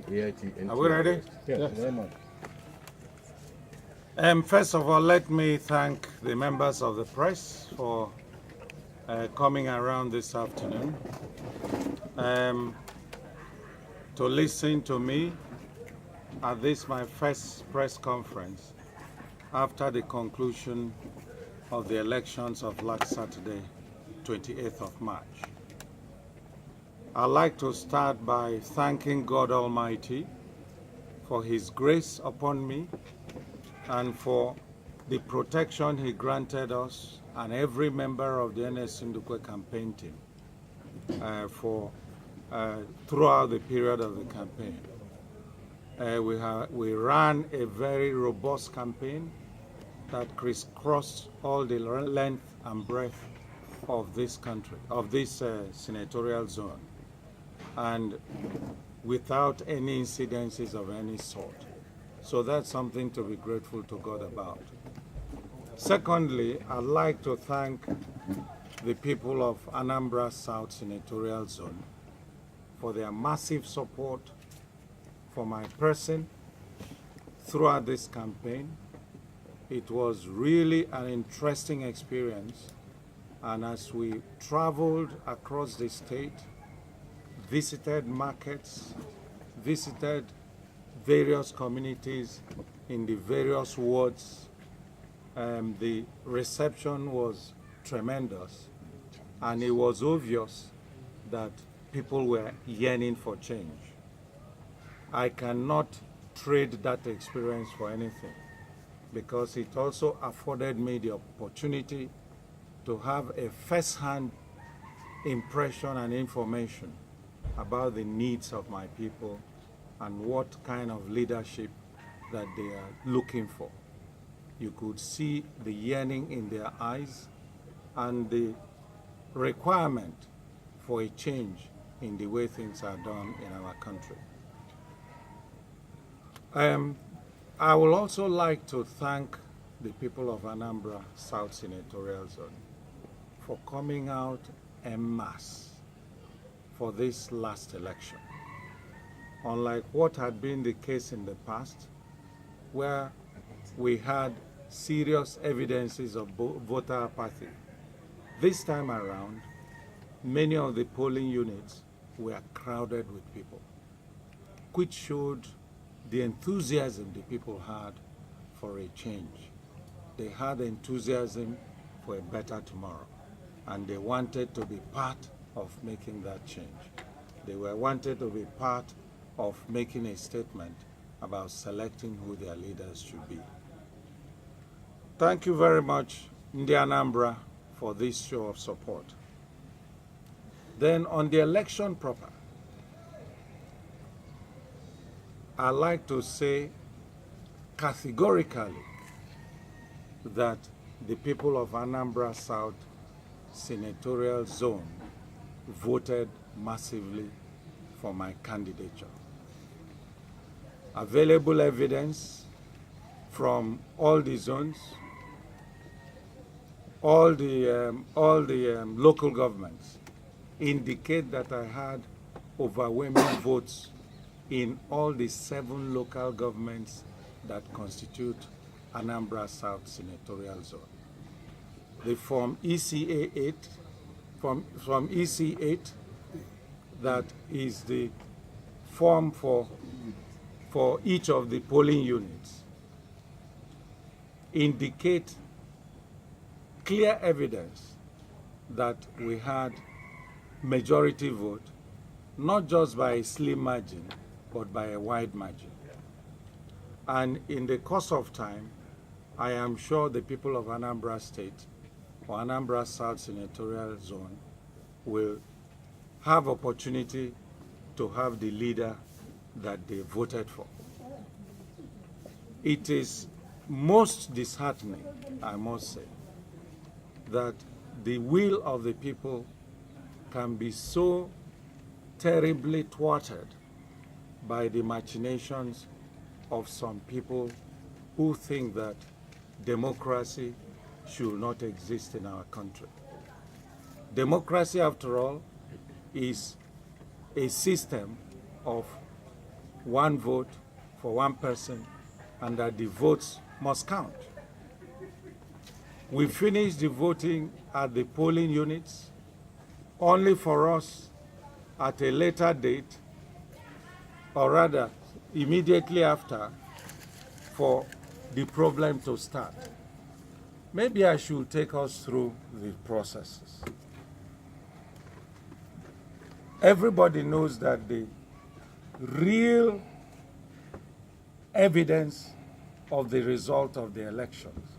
Are we ready? Yes. Very much. First of all, let me thank the members of the press for coming around this afternoon to listen to me at this my first press conference after the conclusion of the elections of last Saturday, 28th of March. I'd like to start by thanking God Almighty for His grace upon me and for the protection He granted us and every member of the Ernest Ndukwe campaign team throughout the period of the campaign. We ran a very robust campaign that crisscrossed all the length and breadth of this country, of this senatorial zone, and without any incidences of any sort. So that's something to be grateful to God about. Secondly, I'd like to thank the people of Anambra South senatorial zone for their massive support for my person throughout this campaign. It was really an interesting experience, and as we traveled across the state, visited markets, visited various communities in the various wards, the reception was tremendous, and it was obvious that people were yearning for change. I cannot trade that experience for anything, because it also afforded me the opportunity to have a first-hand impression and information about the needs of my people and what kind of leadership that they are looking for. You could see the yearning in their eyes and the requirement for a change in the way things are done in our country. I would also like to thank the people of Anambra South senatorial zone for coming out en masse for this last election. Unlike what had been the case in the past, where we had serious evidences of voter apathy, this time around, many of the polling units were crowded with people, which showed the enthusiasm the people had for a change. They had enthusiasm for a better tomorrow, and they wanted to be part of making that change. They wanted to be part of making a statement about selecting who their leaders should be. Thank you very much, Ndi Anambra, for this show of support. Then on the election proper, I like to say categorically that the people of Anambra South senatorial zone voted massively for my candidature. Available evidence from all the zones, all the local governments indicate that I had overwhelming votes in all the 7 local governments that constitute Anambra South senatorial zone. The Form ECA 8, from EC 8, that is the form for each of the polling units, indicate clear evidence that we had majority vote, not just by a slim margin, but by a wide margin. And in the course of time, I am sure the people of Anambra State or Anambra South senatorial zone will have opportunity to have the leader that they voted for. It is most disheartening, I must say, that the will of the people can be so terribly thwarted by the machinations of some people who think that democracy should not exist in our country. Democracy, after all, is a system of one vote for one person and that the votes must count. We finished the voting at the polling units, only for us at a later date, or rather immediately after, for the problem to start. Maybe I should take us through the processes. Everybody knows that the real evidence of the result of the elections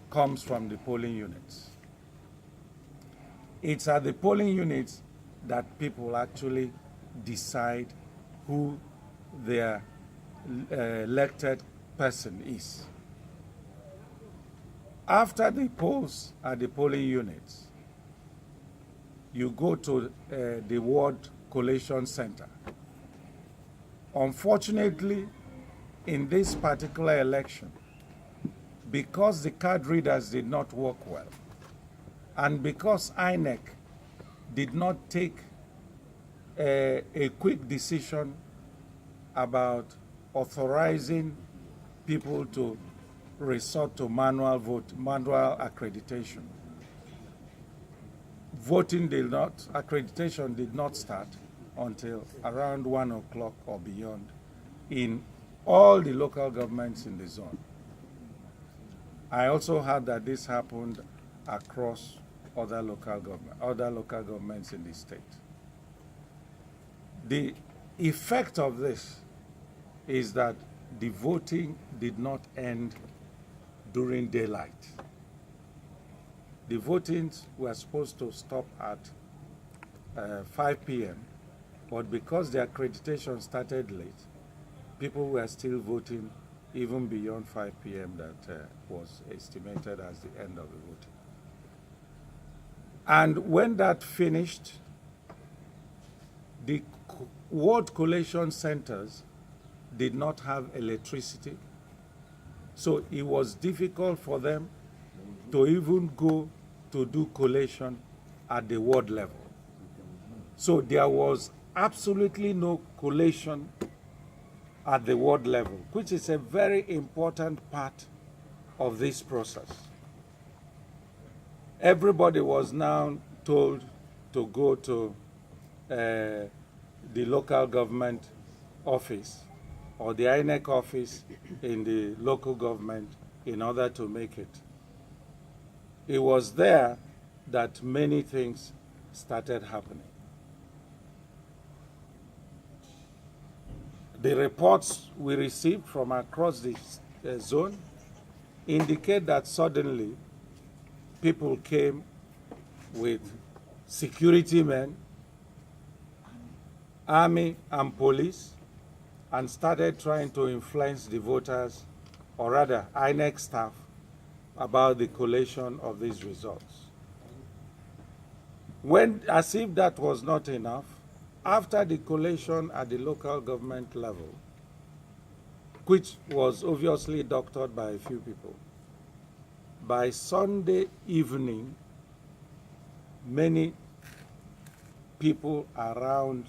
comes from the polling units. It's at the polling units that people actually decide who their elected person is. After the polls at the polling units, you go to the ward collation center. Unfortunately, in this particular election, because the card readers did not work well, and because INEC did not take a quick decision about authorizing people to resort to manual accreditation, accreditation did not start until around 1 o'clock or beyond in all the local governments in the zone. I also heard that this happened across other local governments in the state. The effect of this is that the voting did not end during daylight. The votings were supposed to stop at 5 p.m., but because the accreditation started late, people were still voting even beyond 5 p.m. that was estimated as the end of the voting. And when that finished, the ward collation centers did not have electricity, so it was difficult for them to even go to do collation at the ward level. So there was absolutely no collation at the ward level, which is a very important part of this process. Everybody was now told to go to the local government office or the INEC office in the local government in order to make it. It was there that many things started happening. The reports we received from across the zone indicate that suddenly people came with security men, army and police, and started trying to influence the voters, or rather INEC staff, about the collation of these results. As if that was not enough, after the collation at the local government level, which was obviously doctored by a few people, by Sunday evening, many people around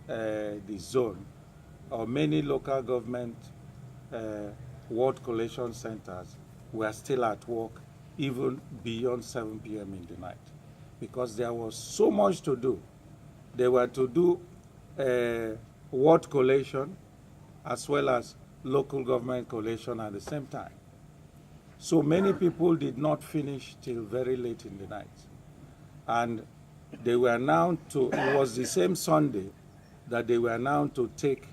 the zone, or many local government ward collation centers, were still at work even beyond 7 p.m. in the night, because there was so much to do. They were to do ward collation as well as local government collation at the same time. So many people did not finish till very late in the night. And they were now it was the same Sunday that they were now to take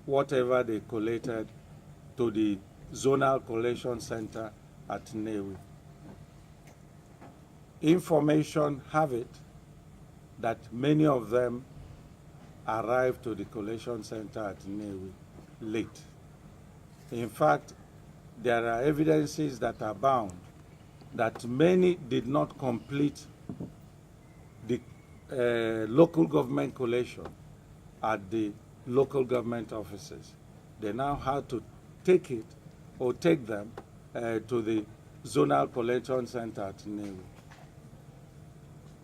whatever they collated to the zonal collation center at Nnewi. Information have it that many of them arrived to the collation center at Nnewi late. In fact, there are evidences that are bound that many did not complete the local government collation at the local government offices. They now had to take it or take them to the zonal collation center at Nnewi.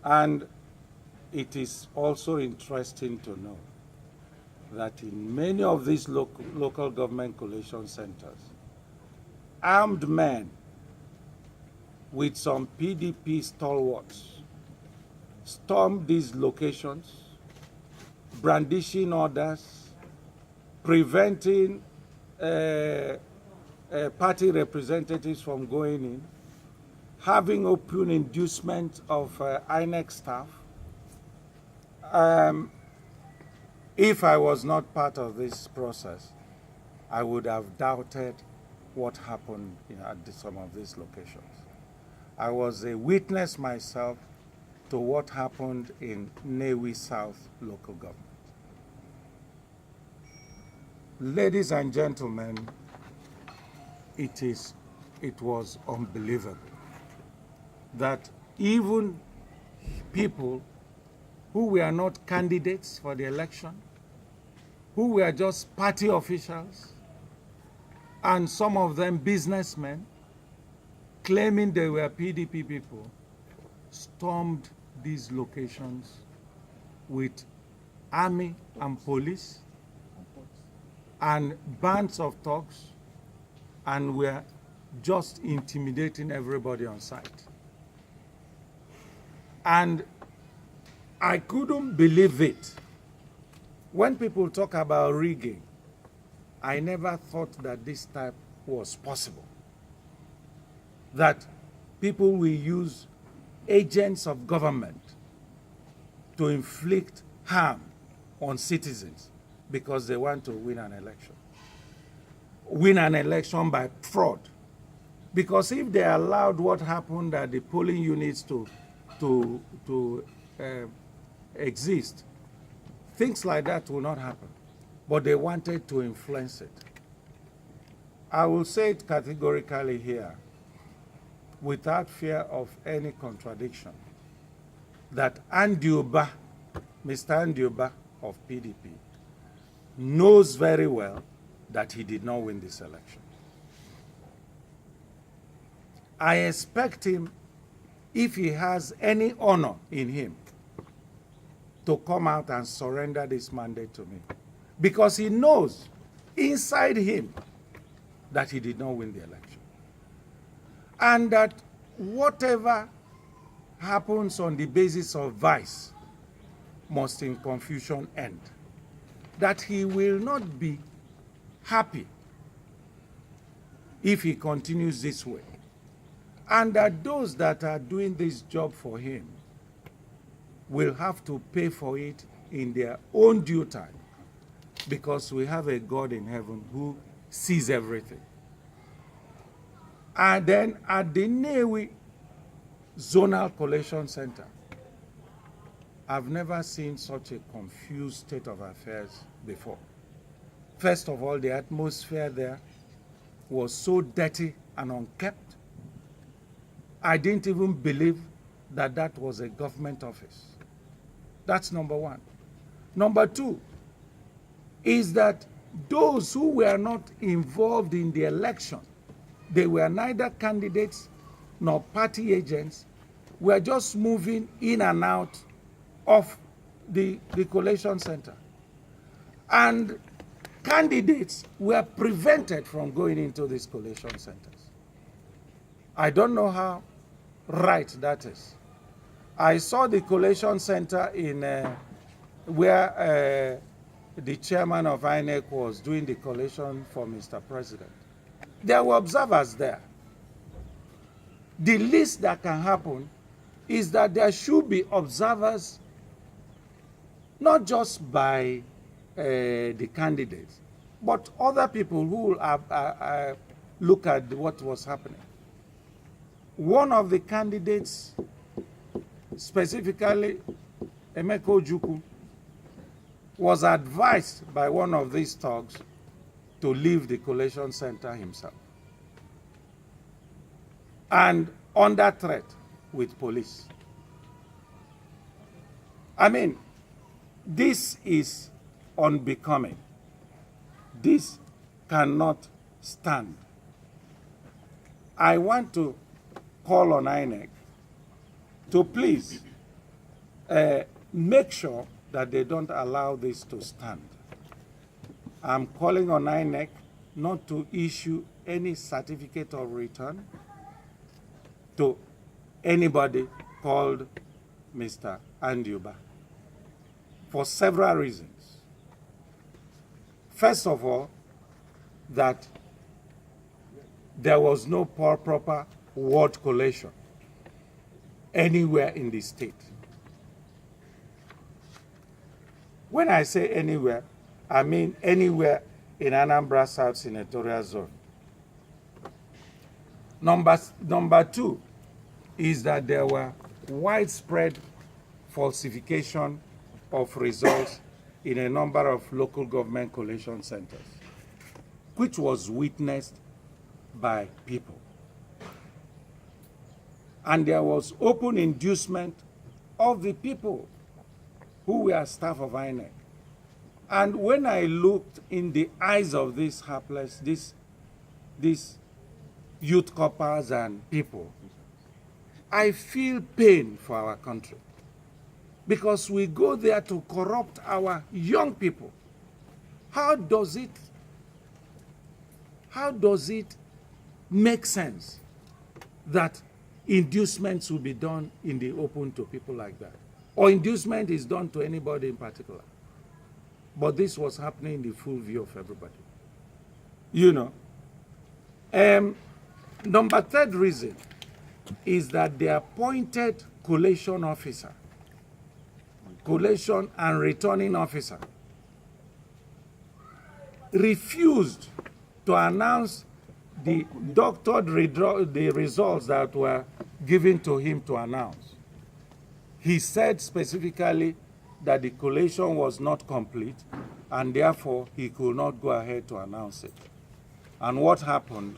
And it is also interesting to know that in many of these local government collation centers, armed men with some PDP stalwarts stormed these locations, brandishing orders, preventing party representatives from going in, having open inducement of INEC staff. If I was not part of this process, I would have doubted what happened at some of these locations. I was a witness myself to what happened in Anambra South local government. Ladies and gentlemen, it was unbelievable that even people who were not candidates for the election, who were just party officials, and some of them businessmen, claiming they were PDP people, stormed these locations with army and police and bands of thugs, and were just intimidating everybody on site. And I couldn't believe it. When people talk about rigging, I never thought that this type was possible. That people will use agents of government to inflict harm on citizens because they want to win an election. Win an election by fraud. Because if they allowed what happened at the polling units to exist, things like that will not happen. But they wanted to influence it. I will say it categorically here, without fear of any contradiction, that Mr. Ndukwe of PDP knows very well that he did not win this election. I expect him, if he has any honor in him, to come out and surrender this mandate to me. Because he knows inside him that he did not win the election. And that whatever happens on the basis of vice must in confusion end. That he will not be happy if he continues this way. And that those that are doing this job for him will have to pay for it in their own due time, because we have a God in heaven who sees everything. And then at the Nnewi Zonal Collation Center, I've never seen such a confused state of affairs before. First of all, the atmosphere there was so dirty and unkempt. I didn't even believe that that was a government office. That's number one. Number two is that those who were not involved in the election, they were neither candidates nor party agents, were just moving in and out of the collation center. And candidates were prevented from going into these collation centers. I don't know how right that is. I saw the collation center in where the chairman of INEC was doing the collation for Mr. President. There were observers there. The least that can happen is that there should be observers, not just by the candidates, but other people who will look at what was happening. One of the candidates, specifically Emeka Ojukwu, was advised by one of these thugs to leave the collation center himself, and under threat with police. I mean, this is unbecoming. This cannot stand. I want to call on INEC to please make sure that they don't allow this to stand. I'm calling on INEC not to issue any certificate of return to anybody called Mr. Ndukwe for several reasons. First of all, that there was no proper ward collation anywhere in the state. When I say anywhere, I mean anywhere in Anambra South senatorial zone. Number two is that there were widespread falsification of results in a number of local government collation centers, which was witnessed by people. And there was open inducement of the people who were staff of INEC. And when I looked in the eyes of these helpless, these youth corpers and people, I feel pain for our country. Because we go there to corrupt our young people. How does it make sense that inducements will be done in the open to people like that? Or inducement is done to anybody in particular? But this was happening in the full view of everybody. You know. Number third reason is that the appointed collation officer, collation and returning officer, refused to announce the doctored results that were given to him to announce. He said specifically that the collation was not complete and therefore he could not go ahead to announce it. And what happened?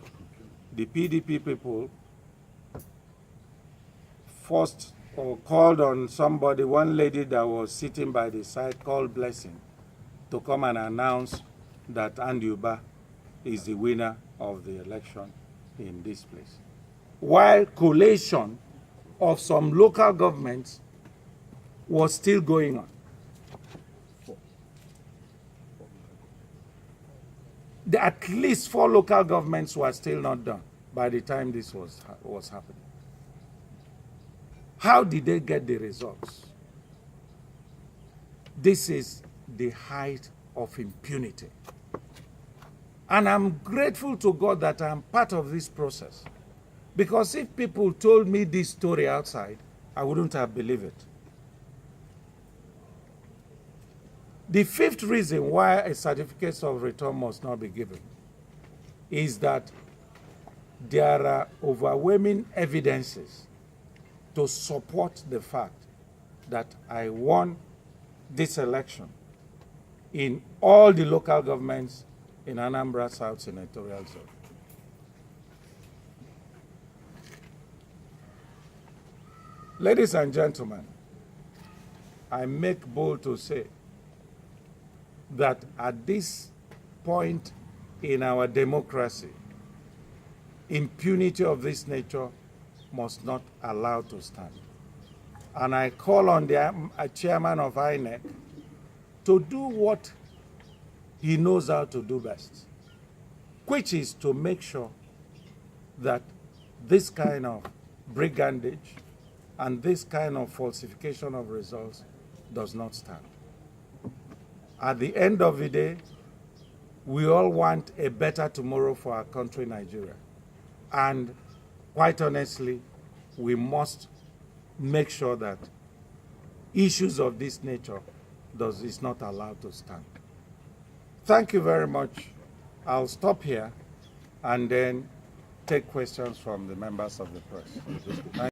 The PDP people forced or called on somebody, one lady that was sitting by the side called Blessing, to come and announce that Ndukwe is the winner of the election in this place. While collation of some local governments was still going on. At least 4 local governments were still not done by the time this was happening. How did they get the results? This is the height of impunity. And I'm grateful to God that I'm part of this process. Because if people told me this story outside, I wouldn't have believed it. The fifth reason why a certificate of return must not be given is that there are overwhelming evidences to support the fact that I won this election in all the local governments in Anambra South senatorial zone. Ladies and gentlemen, I make bold to say that at this point in our democracy, impunity of this nature must not allow to stand. And I call on the chairman of INEC to do what he knows how to do best, which is to make sure that this kind of brigandage and this kind of falsification of results does not stand. At the end of the day, we all want a better tomorrow for our country, Nigeria. And quite honestly, we must make sure that issues of this nature is not allowed to stand. Thank you very much. I'll stop here and then take questions from the members of the press.